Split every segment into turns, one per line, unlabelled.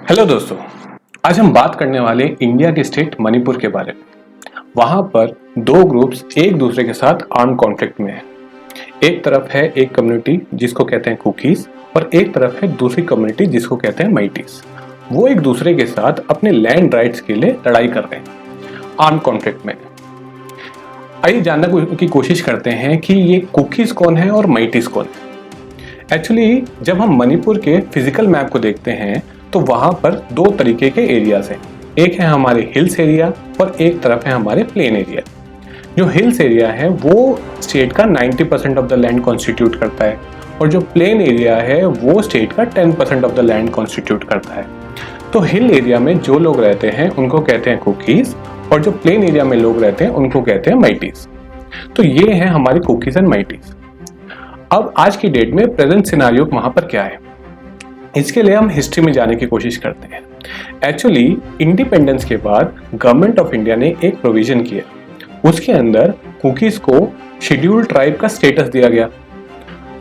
Hello दोस्तों, आज हम बात करने वाले इंडिया के स्टेट मणिपुर के बारे में। वहां पर दो ग्रुप्स एक दूसरे के साथ आर्म कॉन्फ्लिक्ट में है। एक तरफ है एक कम्युनिटी जिसको कहते हैं कुकीज और एक तरफ है दूसरी कम्युनिटी जिसको कहते हैं माइटीज। वो एक दूसरे के साथ अपने लैंड राइट्स के लिए लड़ाई कर रहे हैं आर्म कॉन्फ्लिक्ट में। आइए जानने की कोशिश करते हैं कि ये कुकीज कौन है और माइटीज कौन है। एक्चुअली जब हम मणिपुर के फिजिकल मैप को देखते हैं तो वहां पर दो तरीके के एरियाज हैं। एक है हमारे हिल्स एरिया और एक तरफ है हमारे प्लेन एरिया। जो हिल्स एरिया है वो स्टेट का 90% ऑफ द लैंड कॉन्स्टिट्यूट करता है और जो प्लेन एरिया है वो स्टेट का 10% ऑफ द लैंड कॉन्स्टिट्यूट करता है। तो हिल एरिया में जो लोग रहते हैं उनको कहते हैं कुकीज और जो प्लेन एरिया में लोग रहते हैं उनको कहते हैं माइटीज। तो ये है हमारे कुकीज एंड माइटीज। अब आज की डेट में प्रेजेंट सिनारियो वहां पर क्या है, इसके लिए हम हिस्ट्री में जाने की कोशिश करते हैं। एक्चुअली इंडिपेंडेंस के बाद गवर्नमेंट ऑफ इंडिया ने एक प्रोविजन किया, उसके अंदर कुकीज को शेड्यूल्ड ट्राइब का स्टेटस दिया गया।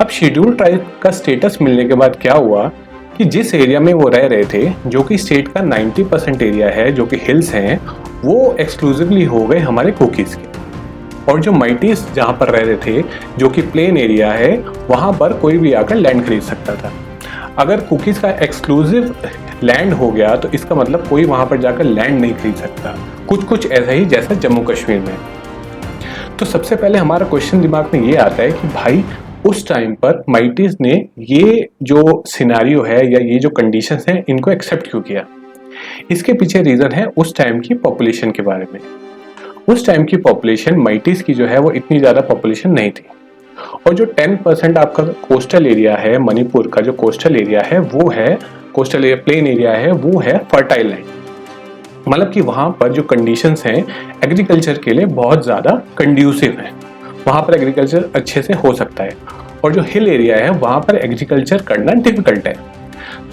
अब शेड्यूल्ड ट्राइब का स्टेटस मिलने के बाद क्या हुआ कि जिस एरिया में वो रह रहे थे, जो कि स्टेट का 90% एरिया है, जो कि हिल्स हैं, वो एक्सक्लूसिवली हो गए हमारे कुकीज के। और जो माइटीज जहाँ पर रह रहे थे, जो कि प्लेन एरिया है, वहाँ पर कोई भी आकर लैंड खरीद सकता था। अगर कुकीज का एक्सक्लूसिव लैंड हो गया तो इसका मतलब कोई वहां पर जाकर लैंड नहीं खरीद सकता। कुछ ऐसा ही जैसा जम्मू कश्मीर में। तो सबसे पहले हमारा क्वेश्चन दिमाग में ये आता है कि भाई उस टाइम पर माइटीज ने ये जो सिनेरियो है या ये जो कंडीशंस हैं इनको एक्सेप्ट क्यों किया। इसके पीछे रीजन है उस टाइम की पॉपुलेशन के बारे में। उस टाइम की पॉपुलेशन माइटीज की जो है वो इतनी ज्यादा पॉपुलेशन नहीं थी और जो 10% आपका कोस्टल एरिया है, मणिपुर का जो कोस्टल एरिया है वो है कोस्टल एरिया, प्लेन एरिया है, वो है फर्टाइल लैंड। मतलब कि वहां पर जो कंडीशंस हैं एग्रीकल्चर के लिए बहुत ज्यादा कंड्यूसिव है, वहां पर एग्रीकल्चर अच्छे से हो सकता है। और जो हिल एरिया है वहां पर एग्रीकल्चर करना डिफिकल्ट है।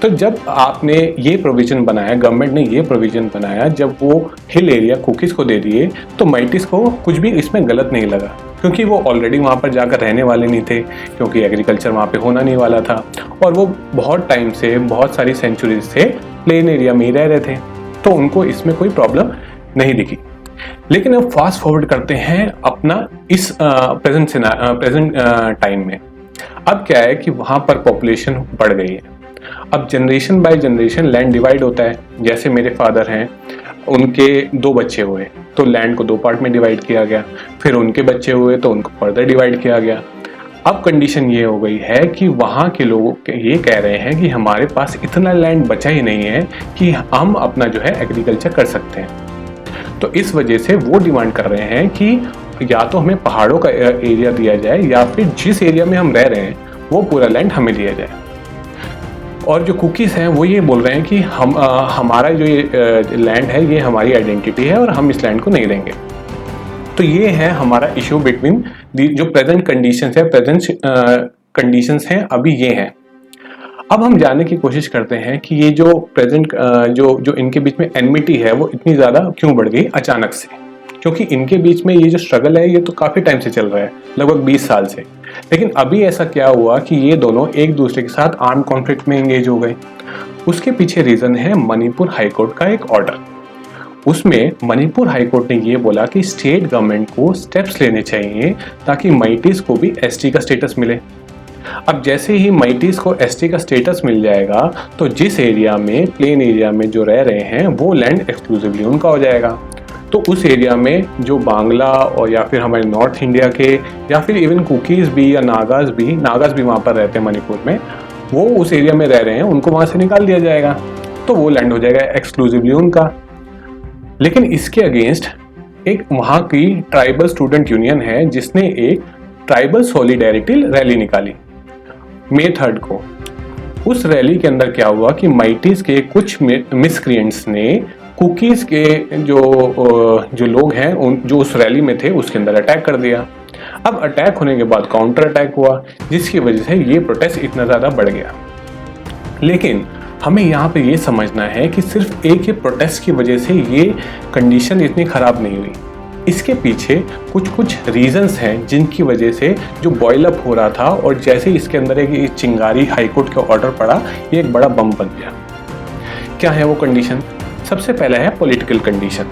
तो जब आपने ये प्रोविजन बनाया, गवर्नमेंट ने ये प्रोविजन बनाया, जब वो हिल एरिया कुकीज को दे दिए तो माइटीज को कुछ भी इसमें गलत नहीं लगा, क्योंकि वो ऑलरेडी वहाँ पर जाकर रहने वाले नहीं थे, क्योंकि एग्रीकल्चर वहाँ पे होना नहीं वाला था और वो बहुत टाइम से, बहुत सारी सेंचुरीज से प्लेन एरिया में ही रह रहे थे, तो उनको इसमें कोई प्रॉब्लम नहीं दिखी। लेकिन अब फास्ट फॉरवर्ड करते हैं अपना इस प्रेजेंट टाइम में। अब क्या है कि वहाँ पर पॉपुलेशन बढ़ गई है। अब generation by generation land divide होता है। जैसे मेरे फादर हैं, उनके 2 बच्चे हुए तो लैंड को 2 पार्ट में डिवाइड किया गया, फिर उनके बच्चे हुए तो उनको फर्दर डिवाइड किया गया। अब कंडीशन ये हो गई है कि वहाँ के लोग ये कह रहे हैं कि हमारे पास इतना लैंड बचा ही नहीं है कि हम अपना जो है एग्रीकल्चर कर सकते हैं। तो इस वजह से वो डिमांड कर रहे हैं कि या तो हमें पहाड़ों का एरिया दिया जाए या फिर जिस एरिया में हम रह रहे हैं वो पूरा लैंड हमें दिया जाए। और जो कुकीज हैं वो ये बोल रहे हैं कि हमारा जो ये लैंड है ये हमारी आइडेंटिटी है और हम इस लैंड को नहीं देंगे। तो ये है हमारा इशू बिटवीन जो प्रेजेंट कंडीशंस है, प्रेजेंट कंडीशंस हैं अभी ये हैं। अब हम जानने की कोशिश करते हैं कि ये जो प्रेजेंट जो इनके बीच में एनमिटी है वो इतनी ज़्यादा क्यों बढ़ गई अचानक से। क्योंकि इनके बीच में ये जो स्ट्रगल है ये तो काफ़ी टाइम से चल रहा है, लगभग 20 साल से। लेकिन अभी ऐसा क्या हुआ कि ये दोनों एक दूसरे के साथ आर्म कॉन्फ्लिक्ट में एंगेज हो गए। उसके पीछे रीजन है मणिपुर हाईकोर्ट का एक ऑर्डर। उसमें मणिपुर हाईकोर्ट ने ये बोला कि स्टेट गवर्नमेंट को स्टेप्स लेने चाहिए ताकि माइटीज को भी एसटी का स्टेटस मिले। अब जैसे ही माइटीज को एसटी का स्टेटस मिल जाएगा तो जिस एरिया में, प्लेन एरिया में जो रह रहे हैं वो लैंड एक्सक्लूसिवली उनका हो जाएगा। तो उस एरिया में जो बांग्ला और या फिर हमारे नॉर्थ इंडिया के या फिर इवन कुकीज भी या नागाज भी वहाँ पर रहते हैं मणिपुर में, वो उस एरिया में रह रहे हैं, उनको वहाँ से निकाल दिया जाएगा तो वो लैंड हो जाएगा एक्सक्लूसिवली उनका। लेकिन इसके अगेंस्ट एक वहाँ की ट्राइबल स्टूडेंट यूनियन है जिसने एक ट्राइबल सॉलिडेरिटी रैली निकाली May 3 को। उस रैली के अंदर क्या हुआ कि माइटीज के कुछ मिसक्रिएंट्स ने कुकीज के जो लोग हैं जो उस रैली में थे उसके अंदर अटैक कर दिया। अब अटैक होने के बाद काउंटर अटैक हुआ जिसकी वजह से ये प्रोटेस्ट इतना ज़्यादा बढ़ गया। लेकिन हमें यहाँ पे ये समझना है कि सिर्फ एक ही प्रोटेस्ट की वजह से ये कंडीशन इतनी ख़राब नहीं हुई। इसके पीछे कुछ रीजंस हैं जिनकी वजह से जो बॉयल अप हो रहा था और जैसे इसके अंदर एक चिंगारी हाईकोर्ट का ऑर्डर पड़ा, ये एक बड़ा बम बन गया। क्या है वो कंडीशन? सबसे पहला है पॉलिटिकल कंडीशन।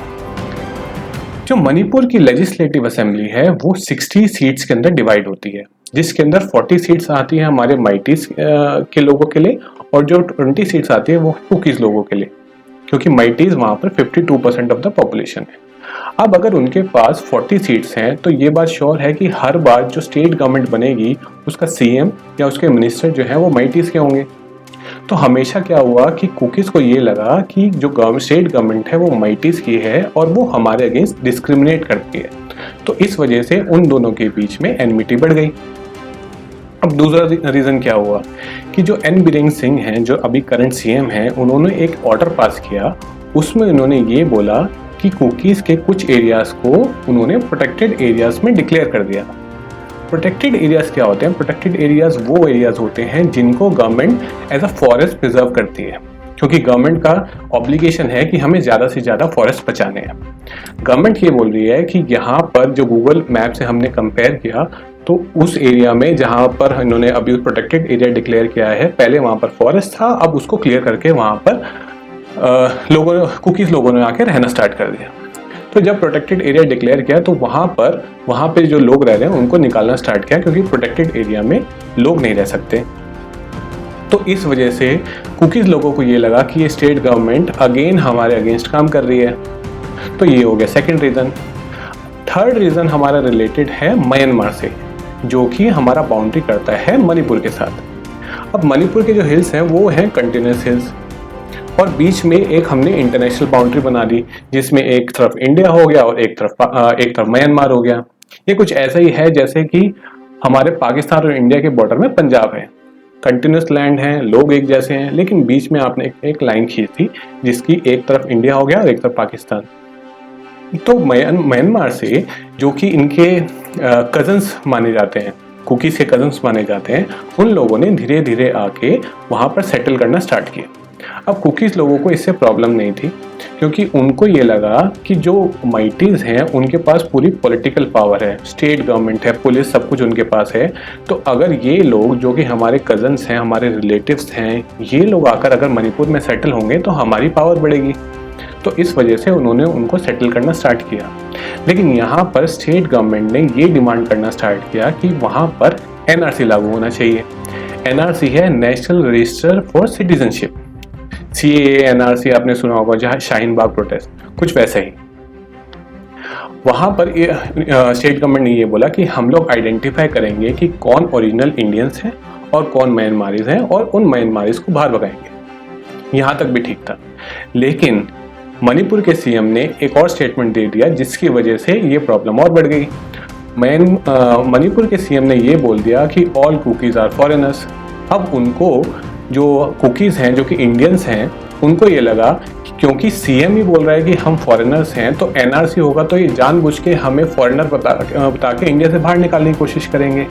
जो मणिपुर की लेजिस्लेटिव असेंबली है वो 60 सीट्स के अंदर डिवाइड होती है, जिसके अंदर 40 सीट्स आती है हमारे माइटीज के लोगों के लिए और जो 20 सीट्स आती है वो कुकीज लोगों के लिए, क्योंकि माइटीज वहां पर 52% ऑफ द पॉपुलेशन है। अब अगर उनके पास 40 सीट्स हैं तो ये बात श्योर है कि हर बार जो स्टेट गवर्नमेंट बनेगी उसका सीएम या उसके मिनिस्टर जो है वो माइटीज के होंगे। तो हमेशा क्या हुआ कि कुकीज को ये लगा कि जो स्टेट गवर्नमेंट है वो माइटीज की है और वो हमारे अगेंस्ट डिस्क्रिमिनेट करती है, तो इस वजह से उन दोनों के बीच में एनमिटी बढ़ गई। अब दूसरा रीजन क्या हुआ कि जो एन बीरेन सिंह हैं, जो अभी करंट सीएम हैं, उन्होंने एक ऑर्डर पास किया। उसमें उन्होंने ये बोला कि कुकीज के कुछ एरियाज को उन्होंने प्रोटेक्टेड एरियाज में डिक्लेयर कर दिया। प्रोटेक्टेड एरियाज क्या होते हैं? प्रोटेक्टेड एरियाज वो एरियाज होते हैं जिनको government as a forest preserve करती है, क्योंकि गवर्नमेंट का ऑब्लिगेशन है कि हमें ज़्यादा से ज़्यादा फॉरेस्ट बचाने हैं। गवर्नमेंट ये बोल रही है कि यहाँ पर जो गूगल मैप से हमने कंपेयर किया तो उस एरिया में जहाँ पर इन्होंने अभी प्रोटेक्टेड एरिया डिक्लेयर किया है, पहले वहाँ पर फॉरेस्ट था, अब उसको क्लियर करके वहाँ पर कुकीज लोगों ने आके रहना स्टार्ट कर दिया। तो जब प्रोटेक्टेड एरिया डिक्लेयर किया तो वहाँ पे जो लोग रह रहे हैं उनको निकालना स्टार्ट किया, क्योंकि प्रोटेक्टेड एरिया में लोग नहीं रह सकते। तो इस वजह से कुकीज लोगों को ये लगा कि ये स्टेट गवर्नमेंट अगेन हमारे अगेंस्ट काम कर रही है। तो ये हो गया सेकंड रीज़न। थर्ड रीज़न हमारा रिलेटेड है म्यांमार से, जो कि हमारा बाउंड्री करता है मणिपुर के साथ। अब मणिपुर के जो हिल्स हैं वो हैं कंटिन्यूस हिल्स, और बीच में एक हमने इंटरनेशनल बाउंड्री बना दी, जिसमें एक तरफ इंडिया हो गया और एक तरफ म्यांमार हो गया। ये कुछ ऐसा ही है जैसे कि हमारे पाकिस्तान और इंडिया के बॉर्डर में पंजाब है, कंटिन्यूस लैंड है, लोग एक जैसे हैं, लेकिन बीच में आपने एक लाइन खींच दी जिसकी एक तरफ इंडिया हो गया और एक तरफ पाकिस्तान। तो म्यांमार से, जो कि इनके कजन्स माने जाते हैं, कुकीज के कजन्स माने जाते हैं, उन लोगों ने धीरे धीरे आके वहाँ पर सेटल करना स्टार्ट किया। अब कुकीज लोगों को इससे प्रॉब्लम नहीं थी, क्योंकि उनको ये लगा कि जो माइटीज हैं उनके पास पूरी पॉलिटिकल पावर है, स्टेट गवर्नमेंट है, पुलिस, सब कुछ उनके पास है। तो अगर ये लोग जो कि हमारे कजन्स हैं, हमारे रिलेटिव्स हैं, ये लोग आकर अगर मणिपुर में सेटल होंगे तो हमारी पावर बढ़ेगी। तो इस वजह से उन्होंने उनको सेटल करना स्टार्ट किया। लेकिन यहाँ पर स्टेट गवर्नमेंट ने ये डिमांड करना स्टार्ट किया कि वहाँ पर एनआरसी लागू होना चाहिए। एनआरसी है national register for citizenship, CAA NRC आपने सुना होगा, जहाँ शाहीन बाग प्रोटेस्ट, कुछ वैसे ही। वहाँ पर स्टेट गवर्नमेंट ने ये बोला कि हम लोग आइडेंटिफाई करेंगे कि कौन ओरिजिनल इंडियंस हैं और कौन म्यांमारीज हैं, और उन म्यांमारीज को बाहर भगाएंगे। यहाँ तक भी ठीक था, लेकिन मणिपुर के सीएम ने एक और स्टेटमेंट दे दिया जिसकी वजह से ये प्रॉब्लम और बढ़ गई। मणिपुर के सीएम ने ये बोल दिया कि ऑल कुकीज आर फॉरेनर्स। अब उनको जो कुकीज हैं, जो कि इंडियंस हैं, उनको ये लगा कि क्योंकि सीएम ही बोल रहा है कि हम फॉरेनर्स हैं, तो एनआरसी होगा तो ये जानबूझ के हमें फॉरेनर बता के इंडिया से बाहर निकालने की कोशिश करेंगे।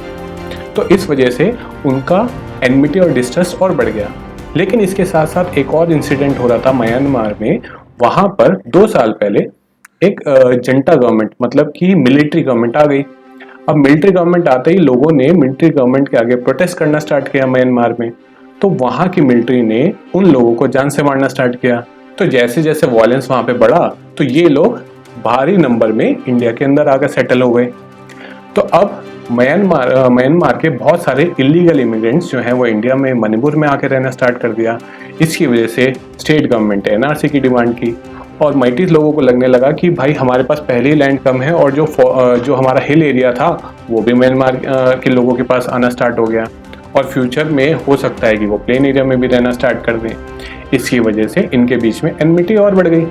तो इस वजह से उनका एनमिटी और डिस्ट्रस्ट और बढ़ गया। लेकिन इसके साथ साथ एक और इंसिडेंट हो रहा था म्यांमार में। वहाँ पर 2 साल पहले एक जनता गवर्नमेंट, मतलब कि मिलिट्री गवर्नमेंट आ गई। अब मिलिट्री गवर्नमेंट आते ही लोगों ने मिलिट्री गवर्नमेंट के आगे प्रोटेस्ट करना स्टार्ट किया म्यांमार में। तो वहाँ की मिलिट्री ने उन लोगों को जान से मारना स्टार्ट किया। तो जैसे जैसे वॉयलेंस वहाँ पे बढ़ा तो ये लोग भारी नंबर में इंडिया के अंदर आकर सेटल हो गए। तो अब म्यांमार के बहुत सारे इलीगल इमिग्रेंट्स जो हैं वो इंडिया में, मणिपुर में आके रहना स्टार्ट कर दिया। इसकी वजह से स्टेट गवर्नमेंट ने एनआरसी की डिमांड की, और माइटीज लोगों को लगने लगा कि भाई हमारे पास पहले ही लैंड कम है, और जो हमारा हिल एरिया था वो भी म्यांमार के लोगों के पास आना स्टार्ट हो गया, और फ्यूचर में हो सकता है कि वो प्लेन एरिया में भी रहना स्टार्ट कर दें। इसकी वजह से इनके बीच में एनमिटी और बढ़ गई।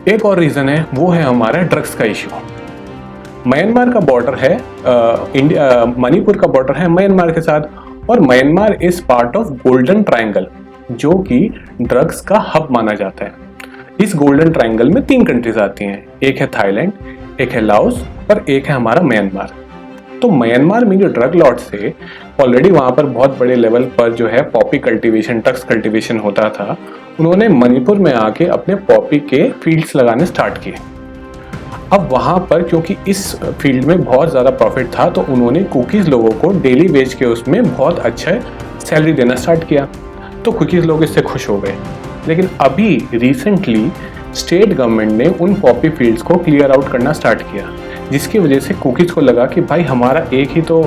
एक और रीज़न है, वो है हमारा ड्रग्स का इशू। म्यांमार का बॉर्डर है मणिपुर का बॉर्डर है म्यांमार के साथ, और Myanmar is part of golden triangle, जो कि ड्रग्स का हब माना जाता है। इस गोल्डन ट्रायंगल में 3 कंट्रीज आती हैं, एक है थाईलैंड, एक है लाओस और एक है हमारा म्यांमार। तो म्यांमार में जो ड्रग लॉर्ड्स थे, ऑलरेडी वहाँ पर बहुत बड़े लेवल पर जो है पॉपी कल्टीवेशन, ड्रग्स कल्टीवेशन होता था। उन्होंने मणिपुर में आके अपने पॉपी के फील्ड्स लगाने स्टार्ट किए। अब वहाँ पर क्योंकि इस फील्ड में बहुत ज़्यादा प्रॉफिट था, तो उन्होंने कुकीज़ लोगों को डेली वेज के उसमें बहुत अच्छा सैलरी देना स्टार्ट किया। तो कुकीज़ लोग इससे खुश हो गए। लेकिन अभी रिसेंटली स्टेट गवर्नमेंट ने उन पॉपी फील्ड्स को क्लियर आउट करना स्टार्ट किया, जिसकी वजह से कुकीज़ को लगा कि भाई हमारा एक ही तो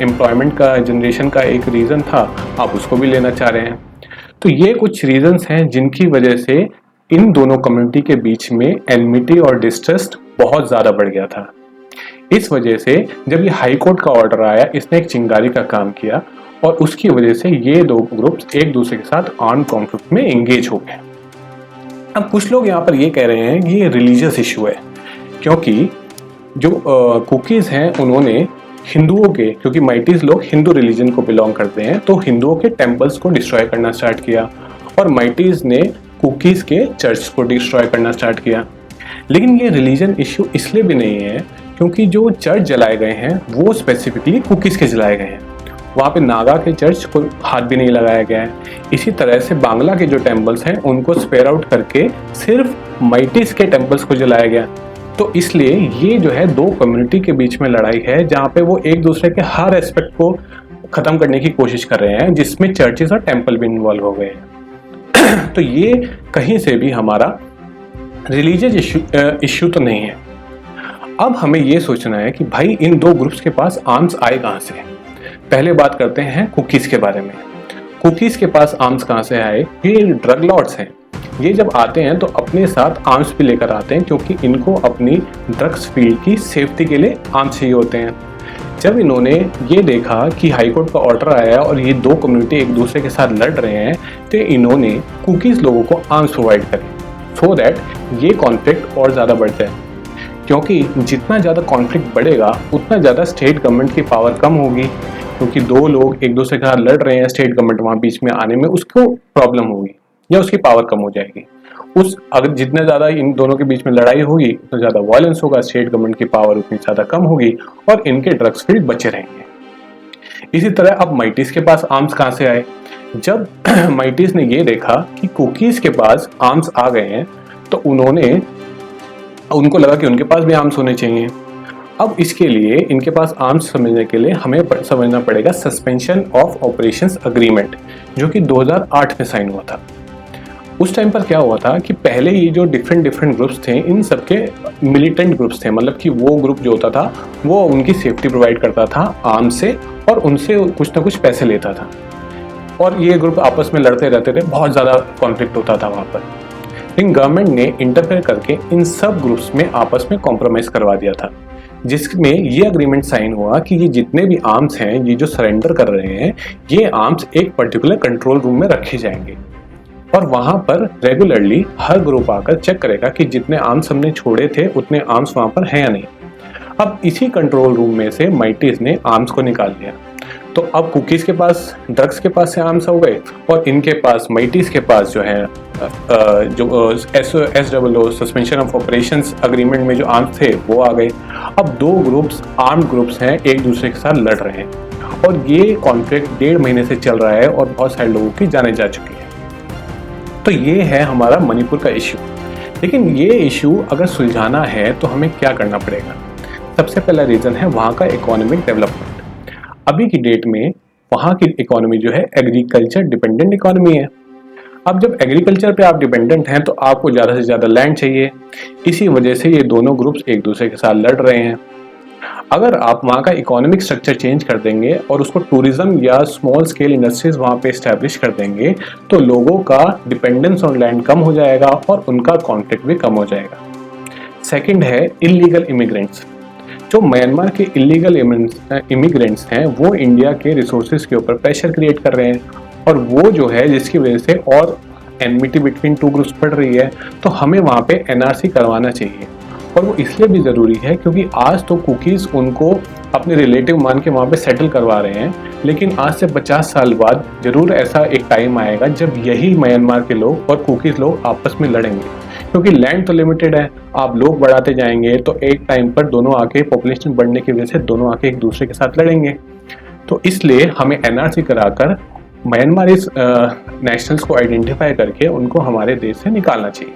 एम्प्लॉयमेंट का जनरेशन का एक रीज़न था, आप उसको भी लेना चाह रहे हैं। तो ये कुछ रीजंस हैं जिनकी वजह से इन दोनों कम्युनिटी के बीच में एनमिटी और डिस्ट्रस्ट बहुत ज़्यादा बढ़ गया था। इस वजह से जब ये हाई कोर्ट का ऑर्डर आया, इसने एक चिंगारी का काम किया और उसकी वजह से ये दो ग्रुप्स एक दूसरे के साथ आर्म कॉन्फ्लिक्ट में एंगेज हो गए। अब कुछ लोग यहाँ पर ये कह रहे हैं कि ये रिलीजियस इशू है, क्योंकि जो कुकीज़ हैं उन्होंने हिंदुओं के, क्योंकि माइटीज़ लोग हिंदू रिलीजन को बिलोंग करते हैं, तो हिंदुओं के टेम्पल्स को डिस्ट्रॉय करना स्टार्ट किया और माइटीज़ ने कुकीज़ के चर्च को डिस्ट्रॉय करना स्टार्ट किया। लेकिन ये रिलीजन इश्यू इसलिए भी नहीं है क्योंकि जो चर्च जलाए गए हैं वो स्पेसिफिकली कुकीज़ के जलाए गए हैं, वहाँ पे नागा के चर्च को हाथ भी नहीं लगाया गया है। इसी तरह से बांग्ला के जो टेम्पल्स हैं उनको स्पेयर आउट करके सिर्फ माइटीज़ के टेम्पल्स को जलाया गया। तो इसलिए ये जो है दो कम्युनिटी के बीच में लड़ाई है, जहाँ पे वो एक दूसरे के हर एस्पेक्ट को ख़त्म करने की कोशिश कर रहे हैं, जिसमें चर्चेस और टेम्पल भी इन्वॉल्व हो गए हैं। तो ये कहीं से भी हमारा रिलीजियस इश्यू तो नहीं है। अब हमें ये सोचना है कि भाई इन दो ग्रुप्स के पास आर्म्स आए कहाँ से। पहले बात करते हैं कुकीज़ के बारे में। कुकीज़ के पास आर्म्स कहाँ से आए? ये ड्रग लॉर्ड्स हैं। ये जब आते हैं तो अपने साथ आर्म्स भी लेकर आते हैं, क्योंकि इनको अपनी ड्रग्स फील्ड की सेफ्टी के लिए आर्म्स चाहिए होते हैं। जब इन्होंने ये देखा कि हाई कोर्ट का ऑर्डर आया और ये दो कम्युनिटी एक दूसरे के साथ लड़ रहे हैं, तो इन्होंने कुकीज़ लोगों को आर्म्स प्रोवाइड करे सो दैट ये कॉन्फ्लिक्ट और ज़्यादा बढ़ जाए, क्योंकि जितना ज़्यादा कॉन्फ्लिक्ट बढ़ेगा उतना ज़्यादा स्टेट गवर्नमेंट की पावर कम होगी, क्योंकि दो लोग एक दूसरे के साथ लड़ रहे हैं, स्टेट गवर्नमेंट वहाँ बीच में आने में उसको प्रॉब्लम होगी या उसकी पावर कम हो जाएगी। अगर जितना ज़्यादा इन दोनों के बीच में लड़ाई होगी उतना ज़्यादा वायलेंस होगा, स्टेट गवर्नमेंट की पावर उतनी ज़्यादा कम होगी और इनके ड्रग्स फील्ड बचे रहेंगे। इसी तरह अब माइटीज़ के पास आर्म्स कहाँ से आए? जब माइटीज़ ने ये देखा कि कुकीज़ के पास आर्म्स आ गए हैं तो उनको लगा कि उनके पास भी आर्म्स होने चाहिए। अब इसके लिए इनके पास आर्म्स समझने के लिए हमें समझना पड़ेगा सस्पेंशन ऑफ ऑपरेशंस अग्रीमेंट, जो कि 2008 में साइन हुआ था। उस टाइम पर क्या हुआ था कि पहले ये जो डिफरेंट ग्रुप्स थे, इन सबके मिलिटेंट ग्रुप्स थे, मतलब कि वो ग्रुप जो होता था वो उनकी सेफ्टी प्रोवाइड करता था आर्म्स से और उनसे कुछ ना कुछ पैसे लेता था, और ये ग्रुप आपस में लड़ते रहते थे, बहुत ज़्यादा कॉन्फ्लिक्ट होता था वहाँ पर। लेकिन गवर्नमेंट ने इंटरफेयर करके इन सब ग्रुप्स में आपस में कॉम्प्रोमाइज़ करवा दिया था, जिसमें ये अग्रीमेंट साइन हुआ कि ये जितने भी आर्म्स हैं, ये जो सरेंडर कर रहे हैं, ये आर्म्स एक पर्टिकुलर कंट्रोल रूम में रखे जाएंगे और वहाँ पर रेगुलरली हर ग्रुप आकर चेक करेगा कि जितने आर्म्स हमने छोड़े थे उतने आर्म्स वहाँ पर हैं या नहीं। अब इसी कंट्रोल रूम में से माइटीज़ ने आर्म्स को निकाल लिया, तो अब कुकीज़ के पास ड्रग्स के पास से आर्म्स हो गए और इनके पास माइटीज़ के पास जो है जो SOO suspension of operations agreement में जो आर्म्स थे वो आ गए। अब दो ग्रुप्स आर्म्ड ग्रुप्स हैं, एक दूसरे के साथ लड़ रहे हैं और ये कॉन्फ्लिक्ट 1.5 महीने से चल रहा है और बहुत सारे लोगों की जाने जा चुकी है। तो ये है हमारा मणिपुर का इशू। लेकिन ये इशू अगर सुलझाना है तो हमें क्या करना पड़ेगा? सबसे पहला रीज़न है वहाँ का इकोनॉमिक डेवलपमेंट। अभी की डेट में वहाँ की इकोनॉमी जो है एग्रीकल्चर डिपेंडेंट इकोनॉमी है। अब जब एग्रीकल्चर पे आप डिपेंडेंट हैं तो आपको ज़्यादा से ज़्यादा लैंड चाहिए, इसी वजह से ये दोनों ग्रुप्स एक दूसरे के साथ लड़ रहे हैं। अगर आप वहाँ का इकोनॉमिक स्ट्रक्चर चेंज कर देंगे और उसको टूरिज्म या स्मॉल स्केल इंडस्ट्रीज वहाँ पे इस्टेब्लिश कर देंगे तो लोगों का डिपेंडेंस ऑन लैंड कम हो जाएगा और उनका कॉन्फ्लिक्ट भी कम हो जाएगा। सेकंड है इलीगल इमिग्रेंट्स। जो म्यांमार के इलीगल इमिग्रेंट्स हैं वो इंडिया के रिसोर्सेज के ऊपर प्रेशर क्रिएट कर रहे हैं और वो जो है जिसकी वजह से और एनमिटी बिटवीन टू ग्रुप्स बढ़ रही है। तो हमें वहाँ पे NRC करवाना चाहिए और वो इसलिए भी ज़रूरी है क्योंकि आज तो कुकीज़ उनको अपने रिलेटिव मान के वहाँ पे सेटल करवा रहे हैं, लेकिन आज से 50 साल बाद ज़रूर ऐसा एक टाइम आएगा जब यही म्यांमार के लोग और कुकीज़ लोग आपस में लड़ेंगे, क्योंकि लैंड तो लिमिटेड है, आप लोग बढ़ाते जाएंगे तो एक टाइम पर दोनों आके पॉपुलेशन बढ़ने की वजह से दोनों आके एक दूसरे के साथ लड़ेंगे। तो इसलिए हमें NRC कराकर म्यांमारी नेशनल्स को आइडेंटिफाई करके उनको हमारे देश से निकालना चाहिए।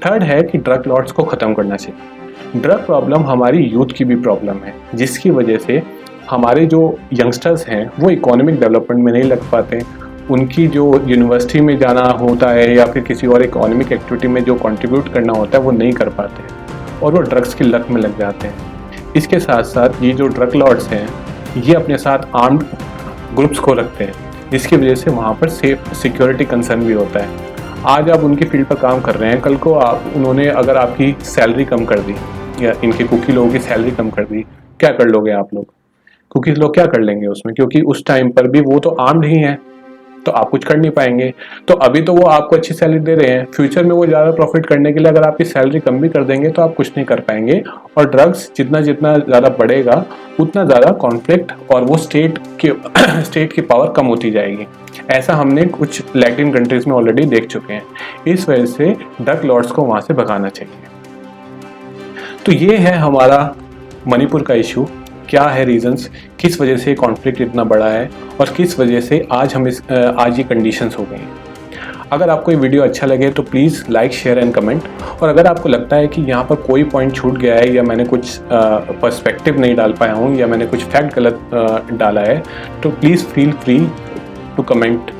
थर्ड है कि ड्रग लॉर्ड्स को ख़त्म करना चाहिए। ड्रग प्रॉब्लम हमारी यूथ की भी प्रॉब्लम है, जिसकी वजह से हमारे जो यंगस्टर्स हैं वो इकोनॉमिक डेवलपमेंट में नहीं लग पाते उनकी जो यूनिवर्सिटी में जाना होता है या फिर किसी और इकोनॉमिक एक्टिविटी में जो कंट्रीब्यूट करना होता है वो नहीं कर पाते और वो ड्रग्स की लत में लग जाते हैं। इसके साथ साथ ये जो ड्रग लॉर्ड्स हैं ये अपने साथ आर्म्ड ग्रुप्स को रखते हैं, जिसकी वजह से वहाँ पर सिक्योरिटी कंसर्न भी होता है। आज आप उनकी फील्ड पर काम कर रहे हैं, कल को उन्होंने अगर आपकी सैलरी कम कर दी या इनके कुकी लोगों की सैलरी कम कर दी, क्या कर लोगे आप लोग? कुकीज लोग क्या कर लेंगे उसमें, क्योंकि उस टाइम पर भी वो तो आर्म्ड ही हैं, तो आप कुछ कर नहीं पाएंगे। तो अभी तो वो आपको अच्छी सैलरी दे रहे हैं, फ्यूचर में वो ज़्यादा प्रॉफिट करने के लिए अगर आपकी सैलरी कम भी कर देंगे तो आप कुछ नहीं कर पाएंगे। और ड्रग्स जितना जितना ज़्यादा बढ़ेगा उतना ज़्यादा कॉन्फ्लिक्ट और वो स्टेट की पावर कम होती जाएगी। ऐसा हमने कुछ लैटिन कंट्रीज में ऑलरेडी देख चुके हैं। इस वजह से ड्रग लॉर्ड्स को वहाँ से भगाना चाहिए। तो ये है हमारा मणिपुर का इशू। क्या है रीजंस, किस वजह से कॉन्फ्लिक्ट इतना बड़ा है और किस वजह से आज ये कंडीशंस हो गई हैं। अगर आपको ये वीडियो अच्छा लगे तो please like, share and comment. और अगर आपको लगता है कि यहाँ पर कोई पॉइंट छूट गया है या मैंने कुछ पर्सपेक्टिव नहीं डाल पाया हूँ या मैंने कुछ फैक्ट गलत डाला है तो please feel free to comment.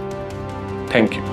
Thank you.